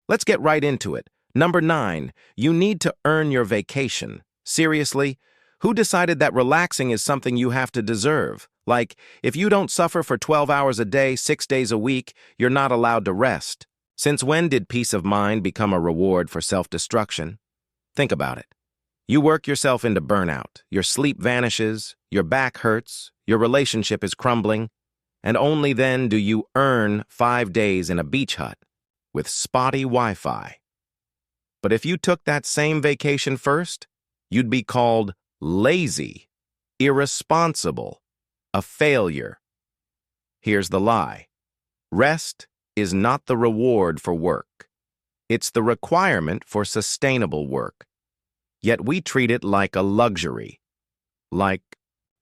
Let's get right into it. Number 9, you need to earn your vacation. Seriously? Who decided that relaxing is something you have to deserve? Like, if you don't suffer for 12 hours a day, 6 days a week, you're not allowed to rest. Since when did peace of mind become a reward for self-destruction? Think about it. You work yourself into burnout, your sleep vanishes, your back hurts, your relationship is crumbling, and only then do you earn 5 days in a beach hut with spotty Wi-Fi. But if you took that same vacation first, you'd be called lazy, irresponsible, a failure. Here's the lie. Rest is not the reward for work. It's the requirement for sustainable work. Yet we treat it like a luxury, like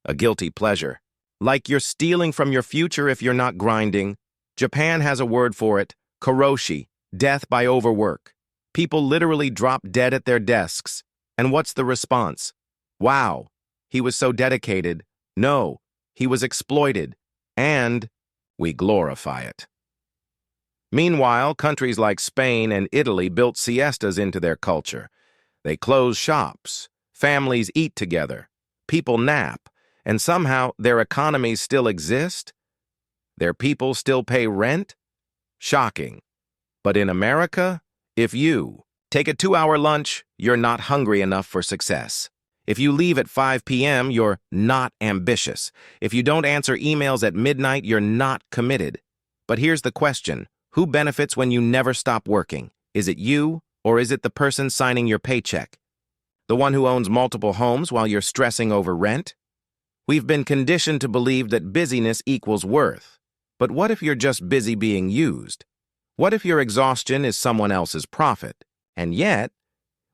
a guilty pleasure, like you're stealing from your future if you're not grinding. Japan has a word for it, karoshi, death by overwork. People literally drop dead at their desks. And what's the response? Wow, he was so dedicated. No, he was exploited. And we glorify it. Meanwhile, countries like Spain and Italy built siestas into their culture. They close shops, families eat together, people nap, and somehow their economies still exist? Their people still pay rent? Shocking. But in America, if you take a 2-hour lunch, you're not hungry enough for success. If you leave at 5 p.m., you're not ambitious. If you don't answer emails at midnight, you're not committed. But here's the question. Who benefits when you never stop working? Is it you, or is it the person signing your paycheck? The one who owns multiple homes while you're stressing over rent? We've been conditioned to believe that busyness equals worth. But what if you're just busy being used? What if your exhaustion is someone else's profit? And yet,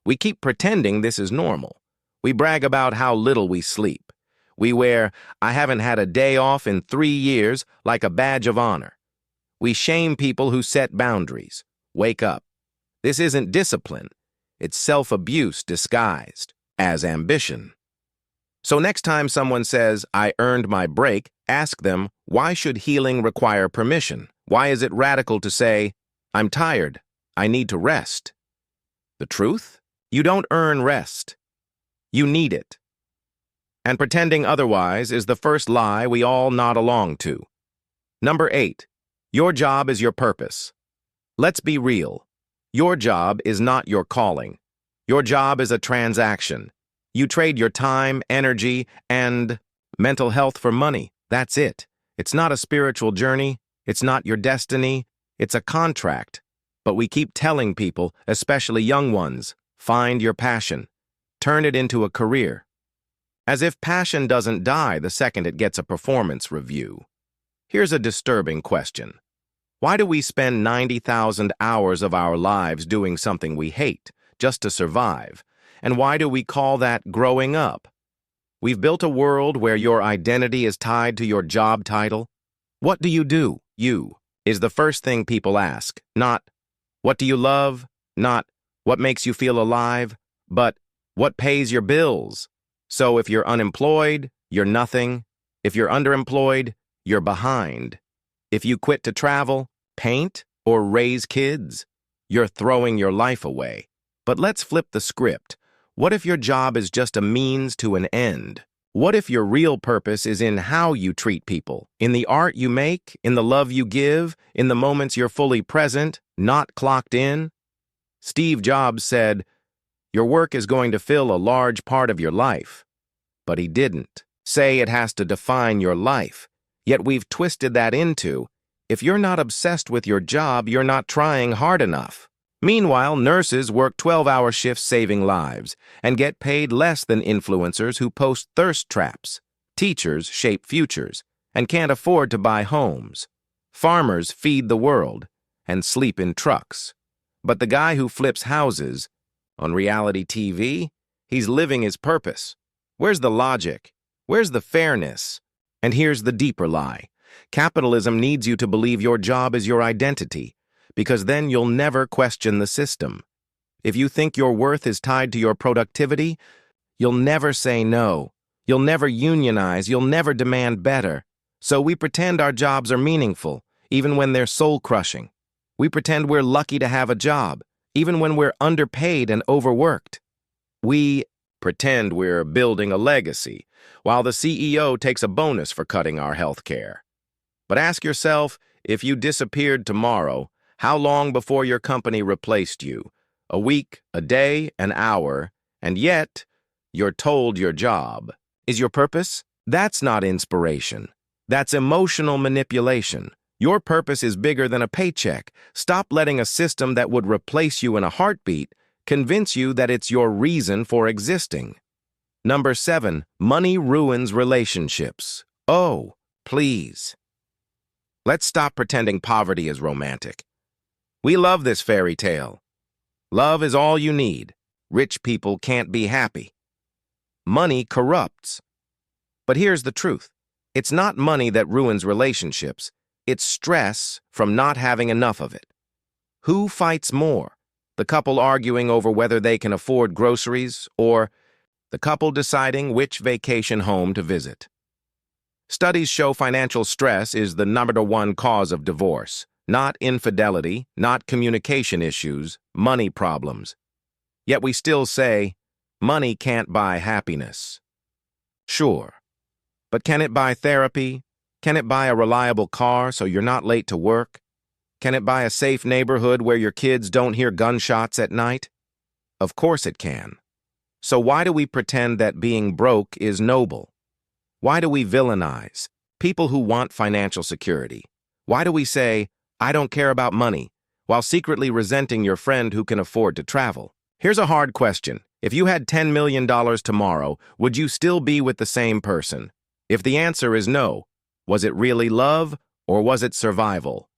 we keep pretending this is normal. We brag about how little we sleep. We wear, "I haven't had a day off in 3 years," like a badge of honor. We shame people who set boundaries. Wake up. This isn't discipline. It's self-abuse disguised as ambition. So next time someone says, "I earned my break," ask them, why should healing require permission? Why is it radical to say, "I'm tired. I need to rest"? The truth? You don't earn rest. You need it. And pretending otherwise is the first lie we all nod along to. Number 8. Your job is your purpose. Let's be real. Your job is not your calling. Your job is a transaction. You trade your time, energy, and mental health for money. That's it. It's not a spiritual journey. It's not your destiny. It's a contract. But we keep telling people, especially young ones, find your passion. Turn it into a career. As if passion doesn't die the second it gets a performance review. Here's a disturbing question. Why do we spend 90,000 hours of our lives doing something we hate, just to survive? And why do we call that growing up? We've built a world where your identity is tied to your job title. What do? You is the first thing people ask. Not, what do you love? Not, what makes you feel alive? But, what pays your bills? So if you're unemployed, you're nothing. If you're underemployed, you're behind. If you quit to travel, paint, or raise kids, you're throwing your life away. But let's flip the script. What if your job is just a means to an end? What if your real purpose is in how you treat people, in the art you make, in the love you give, in the moments you're fully present, not clocked in? Steve Jobs said, "Your work is going to fill a large part of your life." But he didn't say it has to define your life. Yet we've twisted that into, if you're not obsessed with your job, you're not trying hard enough. Meanwhile, nurses work 12-hour shifts saving lives and get paid less than influencers who post thirst traps. Teachers shape futures and can't afford to buy homes. Farmers feed the world and sleep in trucks. But the guy who flips houses on reality TV, he's living his purpose. Where's the logic? Where's the fairness? And here's the deeper lie. Capitalism needs you to believe your job is your identity, because then you'll never question the system. If you think your worth is tied to your productivity, you'll never say no. You'll never unionize. You'll never demand better. So we pretend our jobs are meaningful, even when they're soul-crushing. We pretend we're lucky to have a job, even when we're underpaid and overworked. We pretend we're building a legacy, while the CEO takes a bonus for cutting our health care. But ask yourself, if you disappeared tomorrow, how long before your company replaced you? A week, a day, an hour, and yet you're told your job is your purpose? That's not inspiration. That's emotional manipulation. Your purpose is bigger than a paycheck. Stop letting a system that would replace you in a heartbeat convince you that it's your reason for existing. Number 7, money ruins relationships. Oh, please. Let's stop pretending poverty is romantic. We love this fairy tale. Love is all you need. Rich people can't be happy. Money corrupts. But here's the truth. It's not money that ruins relationships. It's stress from not having enough of it. Who fights more? The couple arguing over whether they can afford groceries, or the couple deciding which vacation home to visit? Studies show financial stress is the #1 cause of divorce. Not infidelity, not communication issues, money problems. Yet we still say, money can't buy happiness. Sure. But can it buy therapy? Can it buy a reliable car so you're not late to work? Can it buy a safe neighborhood where your kids don't hear gunshots at night? Of course it can. So why do we pretend that being broke is noble? Why do we villainize people who want financial security? Why do we say, I don't care about money, while secretly resenting your friend who can afford to travel? Here's a hard question. If you had $10 million tomorrow, would you still be with the same person? If the answer is no, was it really love or was it survival?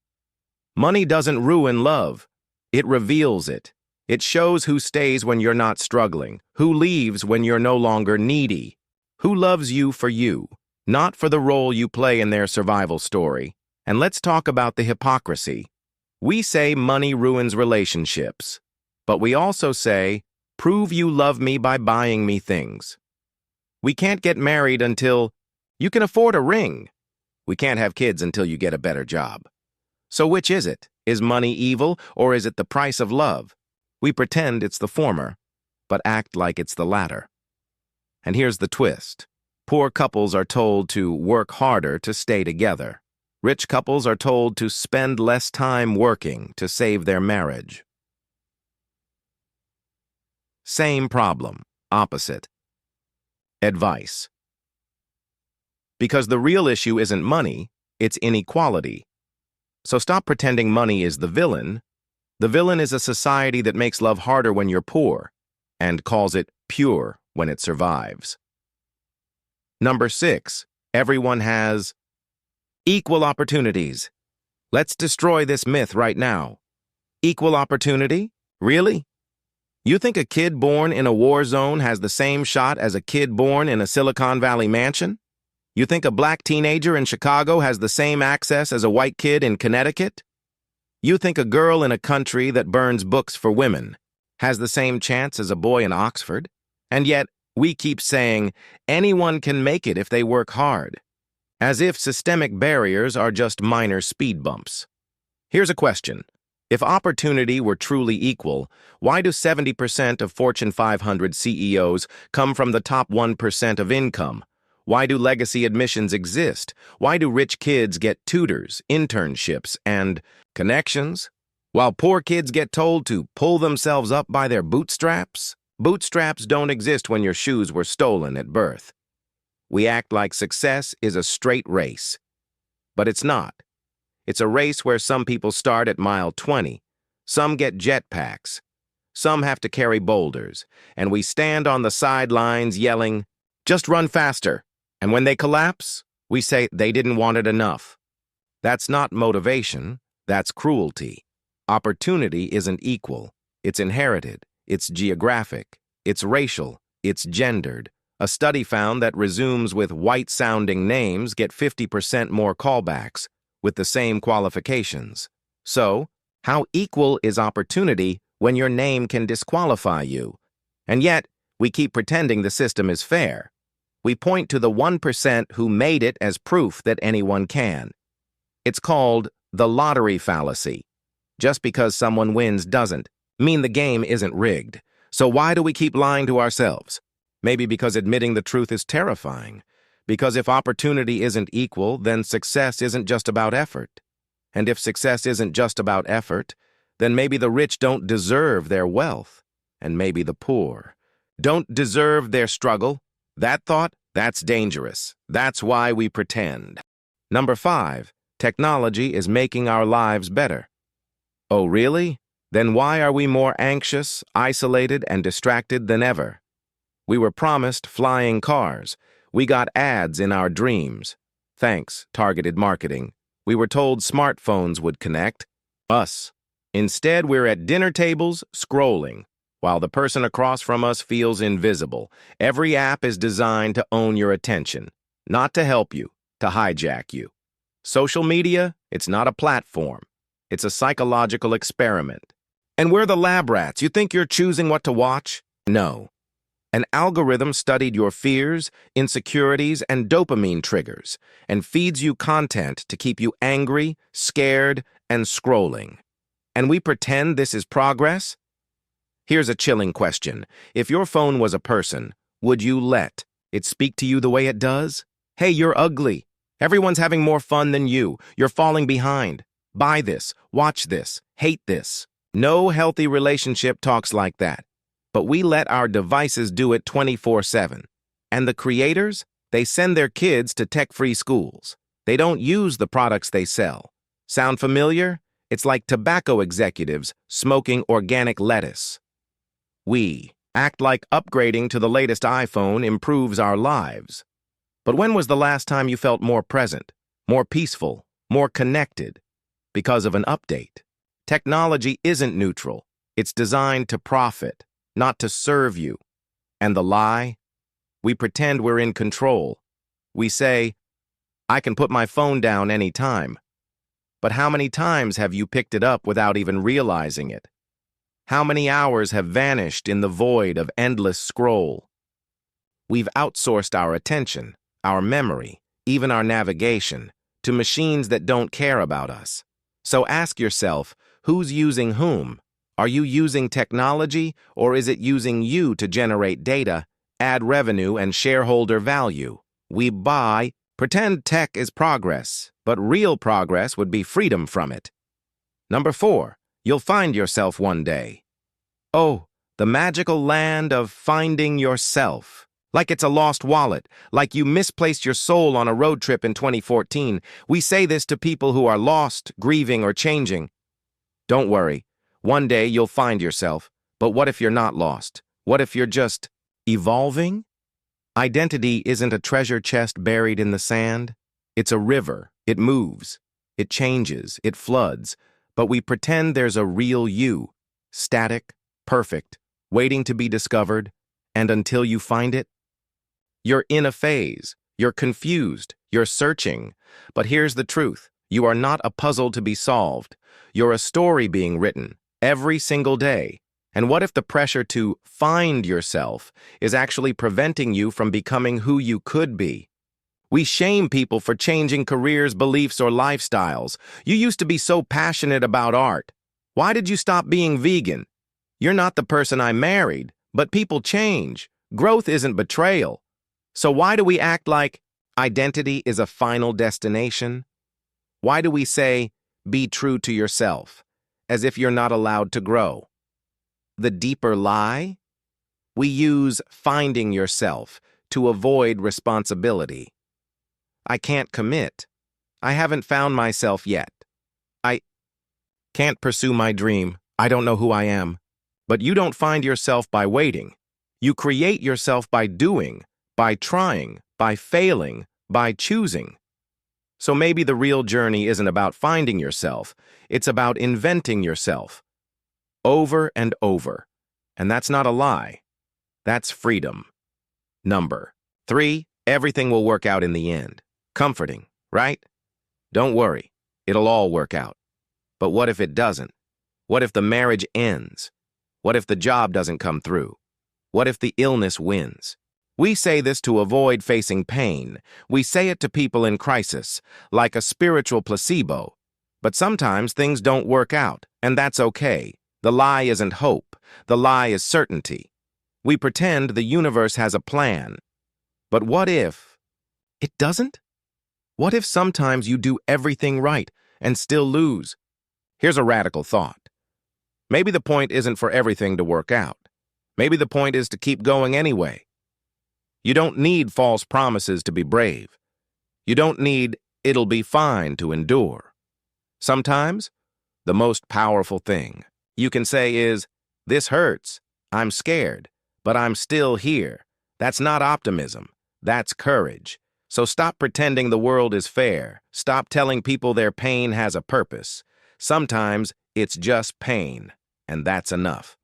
Money doesn't ruin love. It reveals it. It shows who stays when you're not struggling, who leaves when you're no longer needy, who loves you for you, not for the role you play in their survival story. And let's talk about the hypocrisy. We say money ruins relationships, but we also say, prove you love me by buying me things. We can't get married until you can afford a ring. We can't have kids until you get a better job. So which is it? Is money evil, or is it the price of love? We pretend it's the former, but act like it's the latter. And here's the twist. Poor couples are told to work harder to stay together. Rich couples are told to spend less time working to save their marriage. Same problem, opposite. Advice. Because the real issue isn't money, it's inequality. So stop pretending money is the villain. The villain is a society that makes love harder when you're poor and calls it pure when it survives. Number 6, everyone has equal opportunities. Let's destroy this myth right now. Equal opportunity? Really? You think a kid born in a war zone has the same shot as a kid born in a Silicon Valley mansion? You think a black teenager in Chicago has the same access as a white kid in Connecticut? You think a girl in a country that burns books for women has the same chance as a boy in Oxford? And yet, we keep saying anyone can make it if they work hard, as if systemic barriers are just minor speed bumps. Here's a question. If opportunity were truly equal, why do 70% of Fortune 500 CEOs come from the top 1% of income? Why do legacy admissions exist? Why do rich kids get tutors, internships, and connections, while poor kids get told to pull themselves up by their bootstraps? Bootstraps don't exist when your shoes were stolen at birth. We act like success is a straight race, but it's not. It's a race where some people start at mile 20, some get jetpacks, some have to carry boulders, and we stand on the sidelines yelling, "Just run faster." And when they collapse, we say they didn't want it enough. That's not motivation, that's cruelty. Opportunity isn't equal. It's inherited, it's geographic, it's racial, it's gendered. A study found that resumes with white-sounding names get 50% more callbacks with the same qualifications. So, how equal is opportunity when your name can disqualify you? And yet, we keep pretending the system is fair. We point to the 1% who made it as proof that anyone can. It's called the lottery fallacy. Just because someone wins doesn't mean the game isn't rigged. So why do we keep lying to ourselves? Maybe because admitting the truth is terrifying. Because if opportunity isn't equal, then success isn't just about effort. And if success isn't just about effort, then maybe the rich don't deserve their wealth, and maybe the poor don't deserve their struggle. That thought, that's dangerous. That's why we pretend. Number 5, technology is making our lives better. Oh, really? Then why are we more anxious, isolated, and distracted than ever? We were promised flying cars. We got ads in our dreams. Thanks, targeted marketing. We were told smartphones would connect us. Instead, we're at dinner tables scrolling, while the person across from us feels invisible. Every app is designed to own your attention, not to help you, to hijack you. Social media, it's not a platform. It's a psychological experiment. And we're the lab rats. You think you're choosing what to watch? No. An algorithm studied your fears, insecurities, and dopamine triggers, and feeds you content to keep you angry, scared, and scrolling. And we pretend this is progress? Here's a chilling question. If your phone was a person, would you let it speak to you the way it does? Hey, you're ugly. Everyone's having more fun than you. You're falling behind. Buy this, watch this, hate this. No healthy relationship talks like that. But we let our devices do it 24/7. And the creators, they send their kids to tech-free schools. They don't use the products they sell. Sound familiar? It's like tobacco executives smoking organic lettuce. We act like upgrading to the latest iPhone improves our lives. But when was the last time you felt more present, more peaceful, more connected? Because of an update. Technology isn't neutral. It's designed to profit, not to serve you. And the lie? We pretend we're in control. We say, I can put my phone down anytime. But how many times have you picked it up without even realizing it? How many hours have vanished in the void of endless scroll? We've outsourced our attention, our memory, even our navigation, to machines that don't care about us. So ask yourself, who's using whom? Are you using technology, or is it using you to generate data, add revenue, and shareholder value? We buy, pretend tech is progress, but real progress would be freedom from it. Number 4, you'll find yourself one day. Oh, the magical land of finding yourself. Like it's a lost wallet, like you misplaced your soul on a road trip in 2014. We say this to people who are lost, grieving, or changing. Don't worry. One day you'll find yourself, but what if you're not lost? What if you're just evolving? Identity isn't a treasure chest buried in the sand. It's a river. It moves. It changes. It floods. But we pretend there's a real you, static, perfect, waiting to be discovered, and until you find it, you're in a phase. You're confused. You're searching. But here's the truth. You are not a puzzle to be solved. You're a story being written. Every single day. And what if the pressure to find yourself is actually preventing you from becoming who you could be? We shame people for changing careers, beliefs, or lifestyles. You used to be so passionate about art. Why did you stop being vegan? You're not the person I married, but people change. Growth isn't betrayal. So why do we act like identity is a final destination? Why do we say, be true to yourself, as if you're not allowed to grow? The deeper lie? We use finding yourself to avoid responsibility. I can't commit. I haven't found myself yet. I can't pursue my dream. I don't know who I am. But you don't find yourself by waiting. You create yourself by doing, by trying, by failing, by choosing. So maybe the real journey isn't about finding yourself. It's about inventing yourself. Over and over. And that's not a lie. That's freedom. Number 3, everything will work out in the end. Comforting, right? Don't worry. It'll all work out. But what if it doesn't? What if the marriage ends? What if the job doesn't come through? What if the illness wins? We say this to avoid facing pain. We say it to people in crisis, like a spiritual placebo. But sometimes things don't work out, And that's okay. The lie isn't hope. The lie is certainty. We pretend the universe has a plan. But what if it doesn't? What if sometimes you do everything right and still lose? Here's a radical thought. Maybe the point isn't for everything to work out. Maybe the point is to keep going anyway. You don't need false promises to be brave. You don't need "it'll be fine" to endure. Sometimes, the most powerful thing you can say is, "This hurts. I'm scared, but I'm still here." That's not optimism. That's courage. So stop pretending the world is fair. Stop telling people their pain has a purpose. Sometimes it's just pain, and that's enough.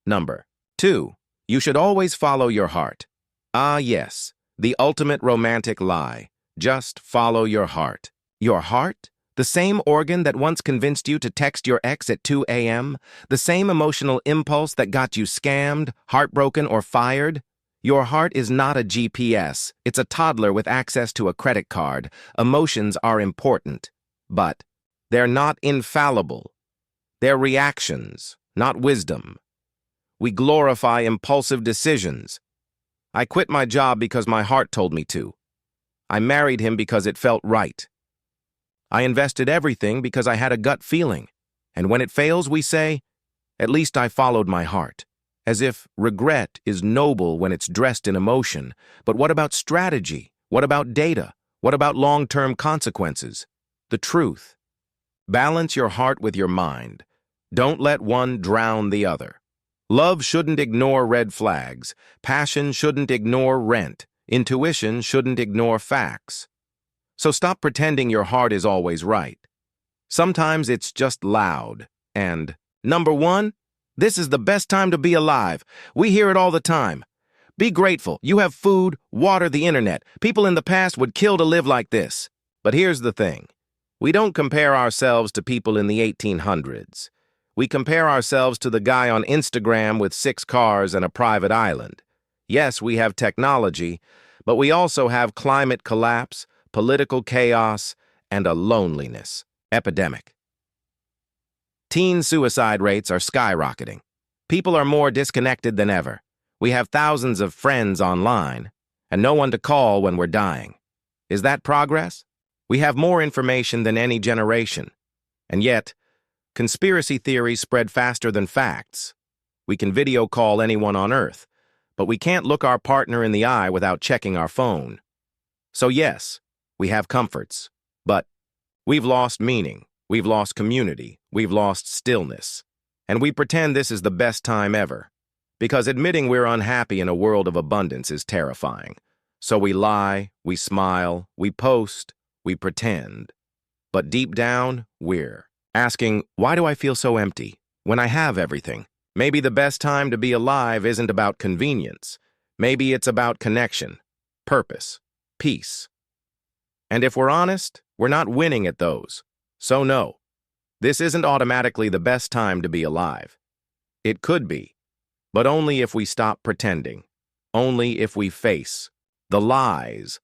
Number 2. You should always follow your heart. Ah, yes, the ultimate romantic lie. Just follow your heart. Your heart? The same organ that once convinced you to text your ex at 2 a.m.? The same emotional impulse that got you scammed, heartbroken, or fired? Your heart is not a GPS. It's a toddler with access to a credit card. Emotions are important, but they're not infallible. They're reactions, not wisdom. We glorify impulsive decisions. I quit my job because my heart told me to. I married him because it felt right. I invested everything because I had a gut feeling. And when it fails, we say, "At least I followed my heart." As if regret is noble when it's dressed in emotion. But what about strategy? What about data? What about long-term consequences? The truth. Balance your heart with your mind. Don't let one drown the other. Love shouldn't ignore red flags. Passion shouldn't ignore rent. Intuition shouldn't ignore facts. So stop pretending your heart is always right. Sometimes it's just loud. And number 1, this is the best time to be alive. We hear it all the time. Be grateful. You have food, water, the internet. People in the past would kill to live like this. But here's the thing. We don't compare ourselves to people in the 1800s. We compare ourselves to the guy on Instagram with 6 cars and a private island. Yes, we have technology, but we also have climate collapse, political chaos, and a loneliness epidemic. Teen suicide rates are skyrocketing. People are more disconnected than ever. We have thousands of friends online, and no one to call when we're dying. Is that progress? We have more information than any generation. And yet, conspiracy theories spread faster than facts. We can video call anyone on Earth, but we can't look our partner in the eye without checking our phone. So yes, we have comforts, but we've lost meaning. We've lost community. We've lost stillness. And we pretend this is the best time ever. Because admitting we're unhappy in a world of abundance is terrifying. So we lie, we smile, we post, we pretend. But deep down, we're asking, why do I feel so empty when I have everything? Maybe the best time to be alive isn't about convenience. Maybe it's about connection, purpose, peace. And if we're honest, we're not winning at those. So no, this isn't automatically the best time to be alive. It could be, but only if we stop pretending, only if we face the lies,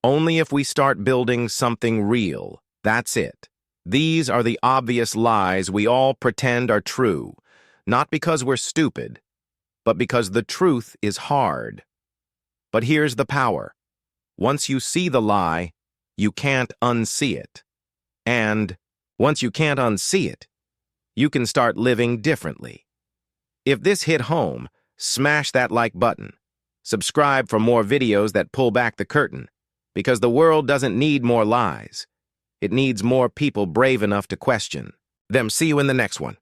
only if we start building something real. That's it. These are the obvious lies we all pretend are true, not because we're stupid, but because the truth is hard. But here's the power. Once you see the lie, you can't unsee it. And once you can't unsee it, you can start living differently. If this hit home, smash that like button. Subscribe for more videos that pull back the curtain, because the world doesn't need more lies. It needs more people brave enough to question them. See you in the next one.